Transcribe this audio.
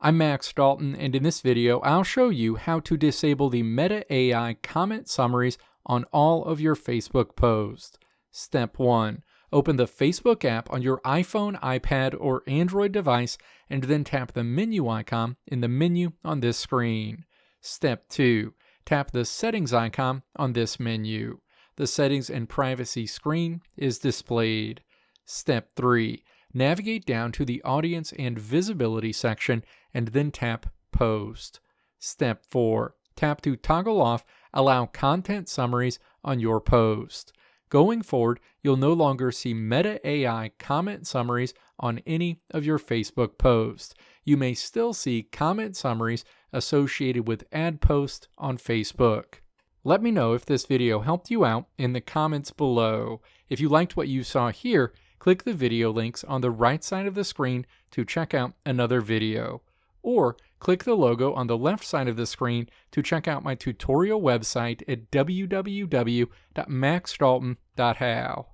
I'm Max Dalton, and in this video, I'll show you how to disable the Meta AI comment summaries on all of your Facebook posts. Step 1. Open the Facebook app on your iPhone, iPad, or Android device, and then tap the menu icon in the menu on this screen. Step 2. Tap the Settings icon on this menu. The Settings and Privacy screen is displayed. Step 3. Navigate down to the Audience and Visibility section and then tap Post. Step 4. Tap to toggle off Allow Content Summaries on your post. Going forward, you'll no longer see Meta AI comment summaries on any of your Facebook posts. You may still see comment summaries associated with ad posts on Facebook. Let me know if this video helped you out in the comments below. If you liked what you saw here, click the video links on the right side of the screen to check out another video. Or click the logo on the left side of the screen to check out my tutorial website at www.maxdalton.how.